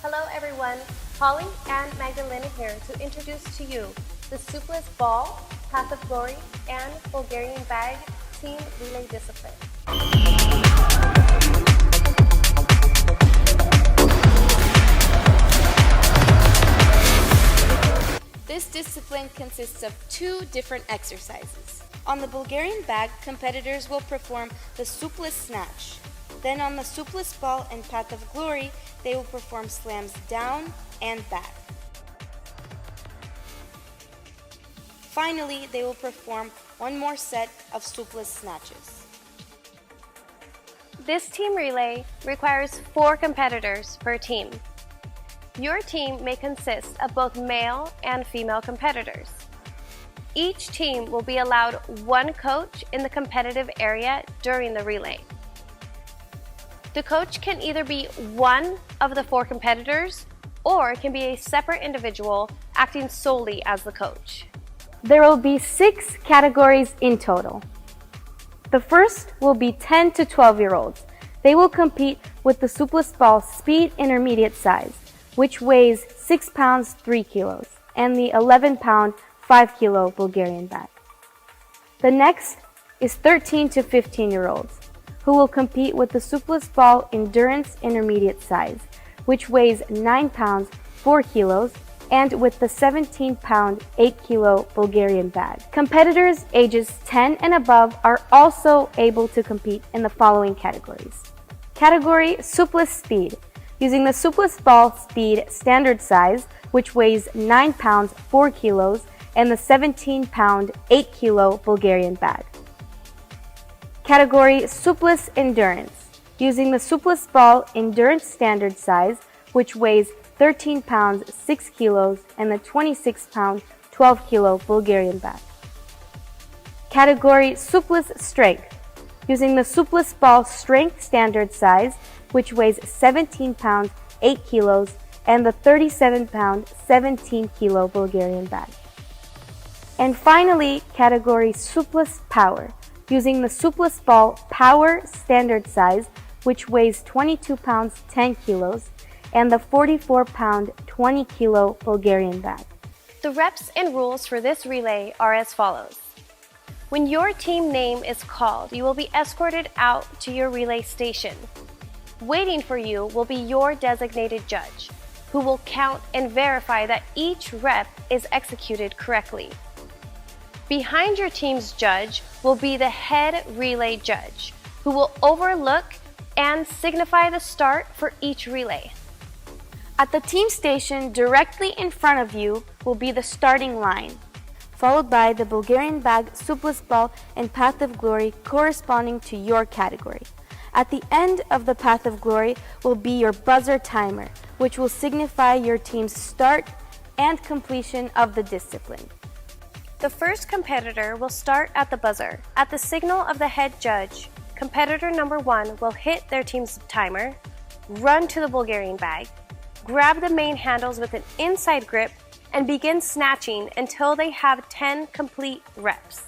Hello everyone, Holly and Magdalena here to introduce to you the Suples Ball, Path of Glory, and Bulgarian Bag team relay discipline. This discipline consists of two different exercises. On the Bulgarian Bag, competitors will perform the Suples Snatch. Then on the Suples Ball and Path of Glory, they will perform slams down and back. Finally, they will perform one more set of Suples Snatches. This team relay requires 4 competitors per team. Your team may consist of both male and female competitors. Each team will be allowed 1 coach in the competitive area during the relay. The coach can either be one of the 4 competitors or it can be a separate individual acting solely as the coach. There will be 6 categories in total. The first will be 10 to 12-year-olds. They will compete with the Suples Ball Speed intermediate size, which weighs 6 pounds 3 kilos, and the 11-pound 5 kilo Bulgarian Bag. The next is 13 to 15-year-olds, who will compete with the Suples Ball Endurance intermediate size, which weighs 9 pounds 4 kilos, and with the 17-pound 8 kilo Bulgarian Bag. Competitors ages 10 and above are also able to compete in the following categories. Category Suples Speed, using the Suples Ball Speed standard size, which weighs 9 pounds 4 kilos, and the 17-pound 8 kilo Bulgarian Bag. Category Suples Endurance, using the Suples Ball Endurance standard size, which weighs 13 pounds 6 kilos, and the 26-pound 12 kilo Bulgarian Bag. Category Suples Strength, using the Suples Ball Strength standard size, which weighs 17 pounds 8 kilos, and the 37-pound 17 kilo Bulgarian Bag. And finally, category Suples Power, using the Suples Ball Power standard size, which weighs 22 pounds 10 kilos, and the 44-pound 20 kilo Bulgarian Bag. The reps and rules for this relay are as follows. When your team name is called, you will be escorted out to your relay station. Waiting for you will be your designated judge, who will count and verify that each rep is executed correctly. Behind your team's judge will be the head relay judge, who will overlook and signify the start for each relay. At the team station directly in front of you will be the starting line, followed by the Bulgarian Bag, Suples Ball, and Path of Glory corresponding to your category. At the end of the Path of Glory will be your buzzer timer, which will signify your team's start and completion of the discipline. The first competitor will start at the buzzer. At the signal of the head judge, competitor number 1 will hit their team's timer, run to the Bulgarian Bag, grab the main handles with an inside grip, and begin snatching until they have 10 complete reps.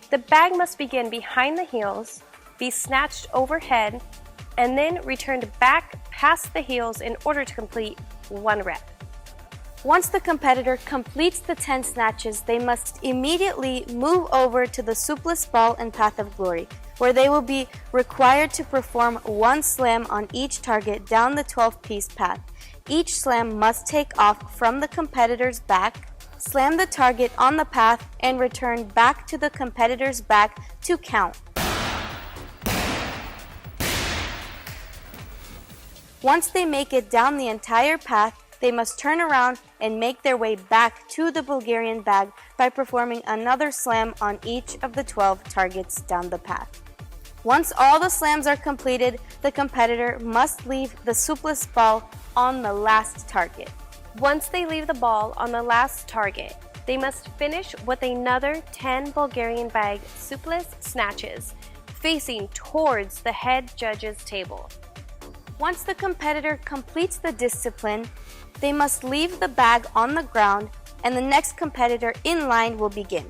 The bag must begin behind the heels, be snatched overhead, and then returned back past the heels in order to complete 1 rep. Once the competitor completes the 10 snatches, they must immediately move over to the Suples Ball and Path of Glory, where they will be required to perform 1 slam on each target down the 12-piece path. Each slam must take off from the competitor's back, slam the target on the path, and return back to the competitor's back to count. Once they make it down the entire path, they must turn around and make their way back to the Bulgarian Bag by performing another slam on each of the 12 targets down the path. Once all the slams are completed, the competitor must leave the Suples Ball on the last target. Once they leave the ball on the last target, they must finish with another 10 Bulgarian Bag Suples Snatches, facing towards the head judge's table. Once the competitor completes the discipline, they must leave the bag on the ground and the next competitor in line will begin.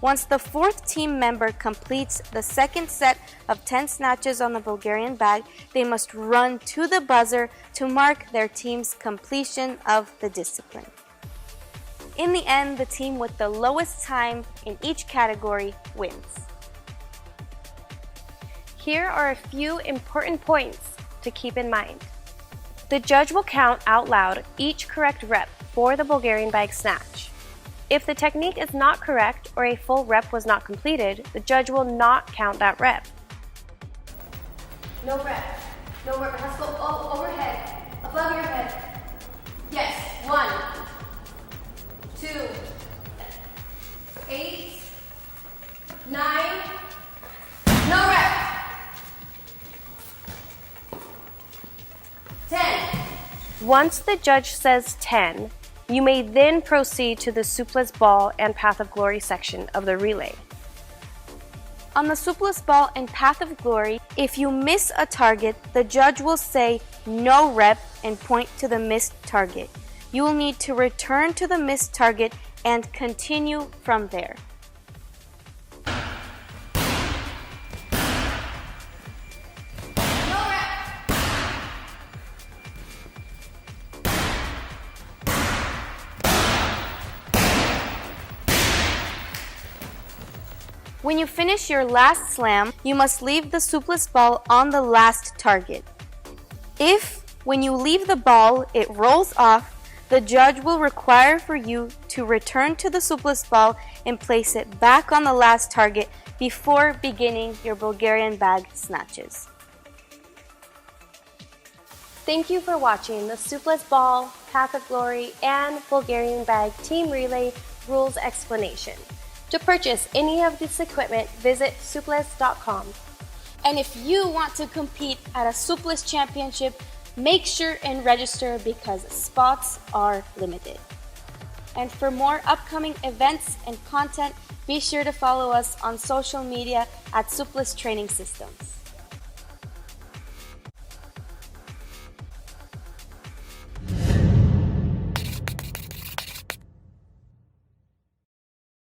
Once the fourth team member completes the second set of 10 snatches on the Bulgarian bag, they must run to the buzzer to mark their team's completion of the discipline. In the end, the team with the lowest time in each category wins. Here are a few important points to keep in mind. The judge will count out loud each correct rep for the Bulgarian bag snatch. If the technique is not correct or a full rep was not completed, the judge will not count that rep. No rep. No rep. It has to go overhead, above your head. Yes. 1, 2, 8, 9. No rep. 10. Once the judge says 10, you may then proceed to the Suples Ball and Path of Glory section of the relay. On the Suples Ball and Path of Glory, if you miss a target, the judge will say no rep and point to the missed target. You will need to return to the missed target and continue from there. When you finish your last slam, you must leave the Suples ball on the last target. If, when you leave the ball, it rolls off, the judge will require for you to return to the Suples ball and place it back on the last target before beginning your Bulgarian bag snatches. Thank you for watching the Suples Ball, Path of Glory, and Bulgarian Bag Team Relay Rules Explanation. To purchase any of this equipment, visit suples.com. And if you want to compete at a Suples Championship, make sure and register because spots are limited. And for more upcoming events and content, be sure to follow us on social media at Suples Training Systems.